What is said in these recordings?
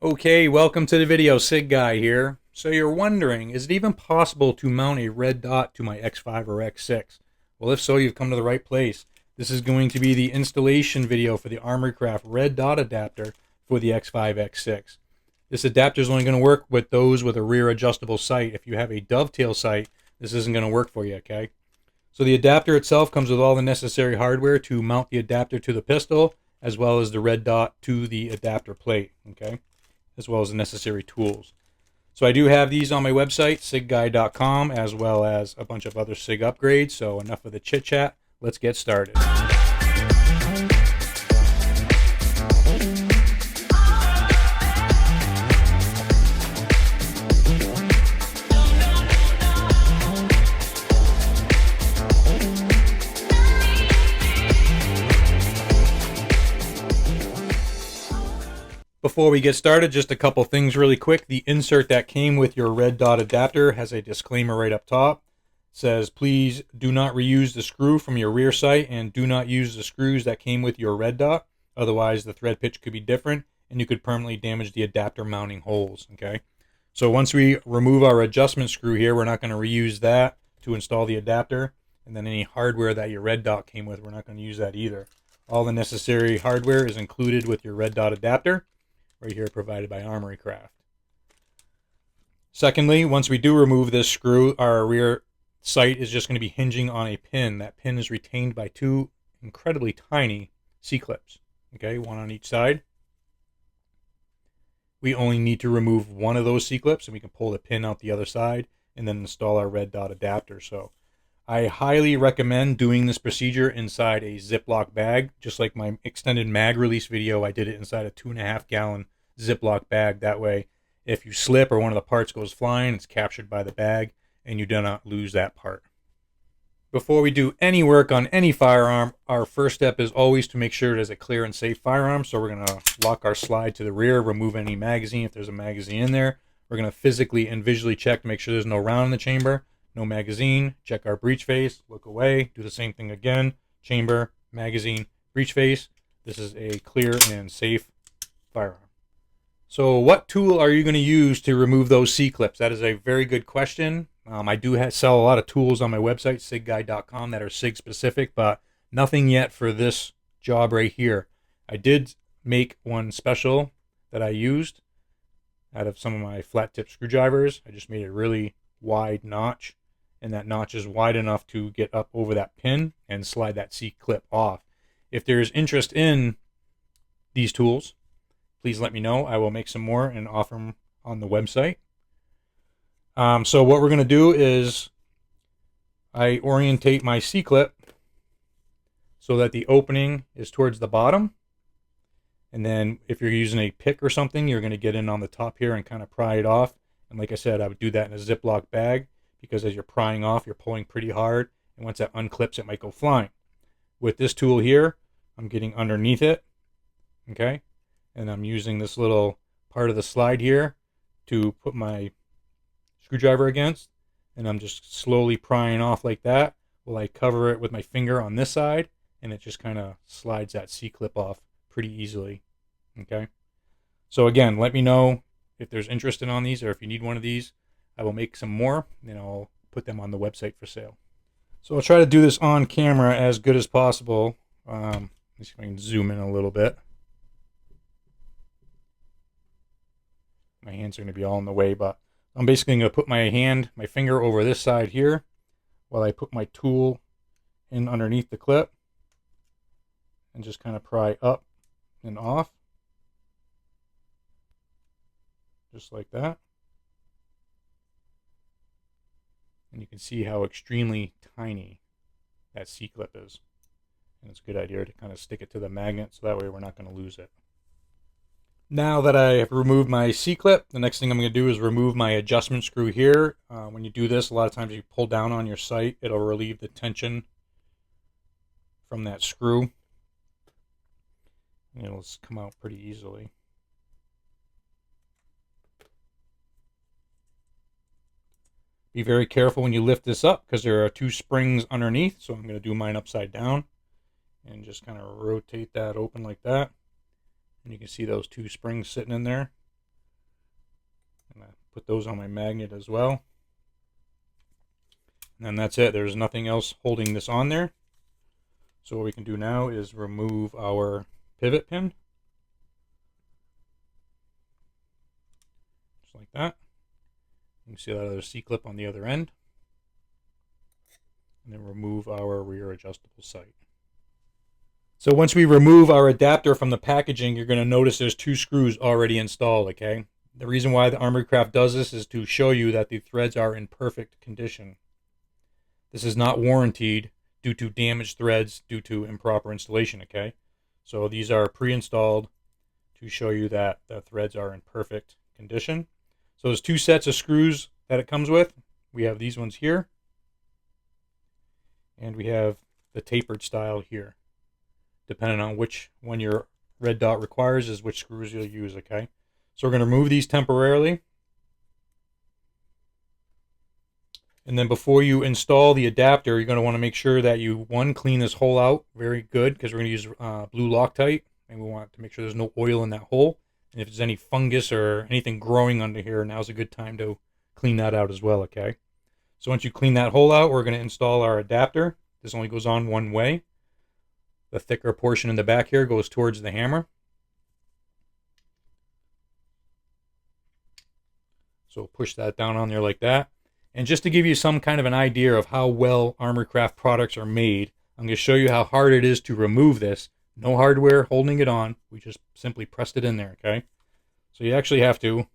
Okay, welcome to the video. SIG Guy here. So you're wondering, is it even possible to mount a red dot to my X5 or X6? Well, if so, you've come to the right place. This is going to be the installation video for the Armory Craft red dot adapter for the X5, X6. This adapter is only going to work with those with a rear adjustable sight. If you have a dovetail sight, this isn't going to work for you, okay? So the adapter itself comes with all the necessary hardware to mount the adapter to the pistol, as well as the red dot to the adapter plate, okay? As well as the necessary tools. So I do have these on my website, sigguy.com, as well as a bunch of other SIG upgrades. So enough of the chit chat. Let's get started. Before we get started, just a couple things really quick. The insert that came with your red dot adapter has a disclaimer right up top. It says, please do not reuse the screw from your rear sight and do not use the screws that came with your red dot. Otherwise, the thread pitch could be different and you could permanently damage the adapter mounting holes, okay? So once we remove our adjustment screw here, we're not going to reuse that to install the adapter. And then any hardware that your red dot came with, we're not going to use that either. All the necessary hardware is included with your red dot adapter, right here provided by Armory Craft. Secondly, once we do remove this screw, our rear sight is just going to be hinging on a pin. That pin is retained by two incredibly tiny C-clips, okay, one on each side. We only need to remove one of those C-clips and we can pull the pin out the other side and then install our red dot adapter. So I highly recommend doing this procedure inside a Ziploc bag. Just like my extended mag release video, I did it inside a 2.5 gallon Ziploc bag. That way, if you slip or one of the parts goes flying, it's captured by the bag and you do not lose that part. Before we do any work on any firearm, our first step is always to make sure it is a clear and safe firearm. So we're going to lock our slide to the rear, remove any magazine if there's a magazine in there. We're going to physically and visually check to make sure there's no round in the chamber. No magazine, check our breech face, look away, do the same thing again, chamber, magazine, breech face. This is a clear and safe firearm. So what tool are you going to use to remove those C-clips? That is a very good question. I do sell a lot of tools on my website, sigguy.com, that are SIG specific, but nothing yet for this job right here. I did make one special that I used out of some of my flat tip screwdrivers. I just made a really wide notch, and that notch is wide enough to get up over that pin and slide that C-clip off. If there's interest in these tools, please let me know. I will make some more and offer them on the website. So what we're going to do is I orientate my C-clip so that the opening is towards the bottom. And then if you're using a pick or something, you're going to get in on the top here and kind of pry it off. And like I said, I would do that in a Ziploc bag, because as you're prying off, you're pulling pretty hard, and once that unclips, it might go flying. With this tool here, I'm getting underneath it, okay? And I'm using this little part of the slide here to put my screwdriver against, and I'm just slowly prying off like that while I cover it with my finger on this side, and it just kind of slides that C-clip off pretty easily, okay? So again, let me know if there's interest in on these, or if you need one of these. I will make some more, and I'll put them on the website for sale. So I'll try to do this on camera as good as possible. Let's see if I can zoom in a little bit. My hands are going to be all in the way, but I'm basically going to put my finger over this side here while I put my tool in underneath the clip and just kind of pry up and off. Just like that. And you can see how extremely tiny that C-clip is. And it's a good idea to kind of stick it to the magnet so that way we're not going to lose it. Now that I have removed my C-clip, the next thing I'm going to do is remove my adjustment screw here. When you do this, a lot of times you pull down on your sight, it'll relieve the tension from that screw. And it'll come out pretty easily. Be very careful when you lift this up because there are two springs underneath. So I'm going to do mine upside down and just kind of rotate that open like that. And you can see those two springs sitting in there. put those on my magnet as well. And then that's it. There's nothing else holding this on there. So what we can do now is remove our pivot pin. Just like that. You can see that other C-clip on the other end. And then remove our rear adjustable sight. So once we remove our adapter from the packaging, you're going to notice there's 2 screws already installed, okay? The reason why the Armory Craft does this is to show you that the threads are in perfect condition. This is not warranted due to damaged threads due to improper installation, okay? So these are pre-installed to show you that the threads are in perfect condition. So there's 2 sets of screws that it comes with. We have these ones here, and we have the tapered style here. Depending on which one your red dot requires is which screws you'll use, okay? So we're going to remove these temporarily. And then before you install the adapter, you're going to want to make sure that you, one, clean this hole out very good, because we're going to use blue Loctite, and we want to make sure there's no oil in that hole. And if there's any fungus or anything growing under here, now's a good time to clean that out as well, okay? So once you clean that hole out, we're going to install our adapter. This only goes on one way. The thicker portion in the back here goes towards the hammer. So push that down on there like that. And just to give you some kind of an idea of how well Armory Craft products are made, I'm going to show you how hard it is to remove this. No hardware holding it on. We just simply pressed it in there, okay? So you actually have to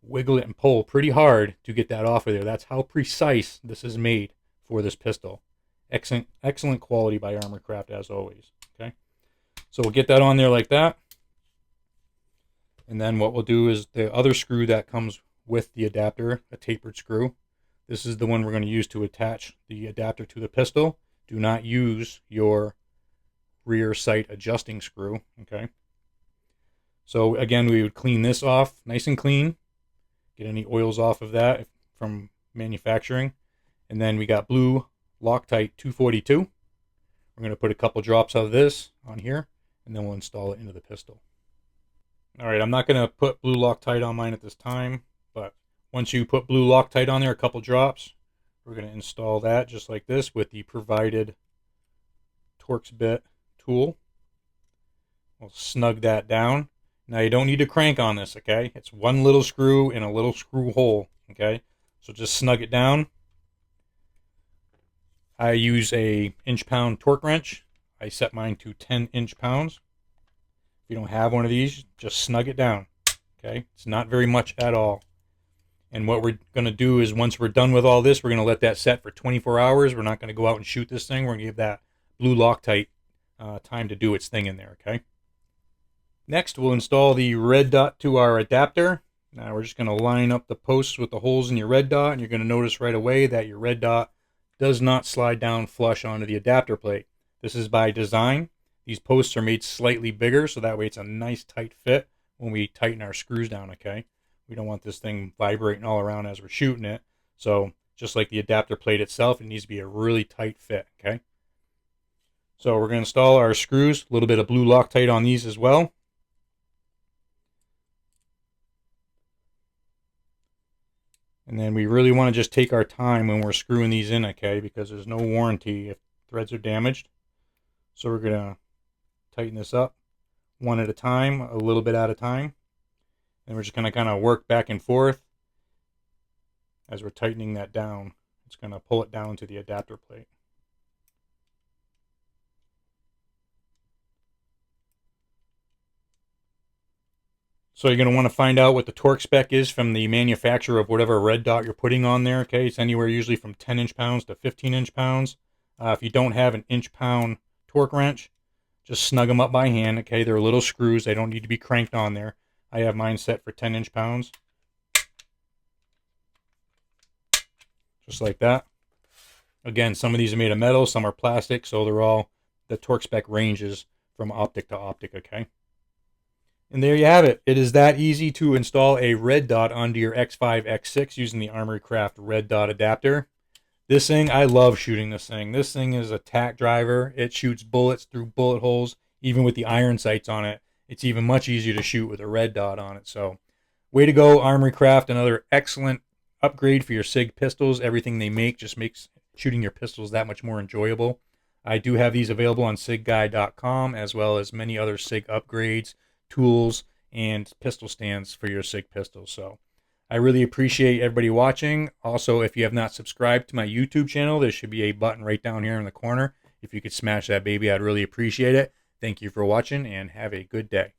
wiggle it and pull pretty hard to get that off of there. That's how precise this is made for this pistol. Excellent quality by Armory Craft as always, okay? So we'll get that on there like that. And then what we'll do is the other screw that comes with the adapter, a tapered screw. This is the one we're going to use to attach the adapter to the pistol. Do not use your rear sight adjusting screw, okay? So again, we would clean this off nice and clean. Get any oils off of that from manufacturing. And then we got blue Loctite 242. We're going to put a couple drops of this on here, and then we'll install it into the pistol. All right, I'm not going to put blue Loctite on mine at this time, but once you put blue Loctite on there, a couple drops, we're going to install that just like this with the provided Torx bit tool. We'll snug that down. Now you don't need to crank on this, okay? It's one little screw in a little screw hole, okay? So just snug it down. I use a inch-pound torque wrench. I set mine to 10 inch-pounds. If you don't have one of these, just snug it down, okay? It's not very much at all. And what we're going to do is once we're done with all this, we're going to let that set for 24 hours. We're not going to go out and shoot this thing. We're going to give that blue Loctite time to do its thing in there, okay? Next, we'll install the red dot to our adapter. Now we're just going to line up the posts with the holes in your red dot, and you're going to notice right away that your red dot does not slide down flush onto the adapter plate. This is by design. These posts are made slightly bigger, so that way it's a nice tight fit when we tighten our screws down, okay? We don't want this thing vibrating all around as we're shooting it. So just like the adapter plate itself, it needs to be a really tight fit, okay? So we're going to install our screws, a little bit of blue Loctite on these as well. And then we really want to just take our time when we're screwing these in, okay? Because there's no warranty if threads are damaged. So we're going to tighten this up one at a time, a little bit at a time. And we're just going to kind of work back and forth as we're tightening that down. It's going to pull it down to the adapter plate. So you're going to want to find out what the torque spec is from the manufacturer of whatever red dot you're putting on there. Okay, it's anywhere usually from 10 inch-pounds to 15 inch-pounds. If you don't have an inch-pound torque wrench, just snug them up by hand. Okay, they're little screws. They don't need to be cranked on there. I have mine set for 10 inch-pounds. Just like that. Again, some of these are made of metal, some are plastic, so they're all, the torque spec ranges from optic to optic, okay? And there you have it. It is that easy to install a red dot onto your X5, X6 using the Armory Craft red dot adapter. This thing, I love shooting this thing. This thing is a tack driver. It shoots bullets through bullet holes, even with the iron sights on it. it's even much easier to shoot with a red dot on it. So way to go, Armory Craft. Another excellent upgrade for your SIG pistols. Everything they make just makes shooting your pistols that much more enjoyable. I do have these available on SIGguy.com, as well as many other SIG upgrades, tools, and pistol stands for your SIG pistols. So I really appreciate everybody watching. Also, if you have not subscribed to my YouTube channel, there should be a button right down here in the corner. If you could smash that baby, I'd really appreciate it. Thank you for watching, and have a good day.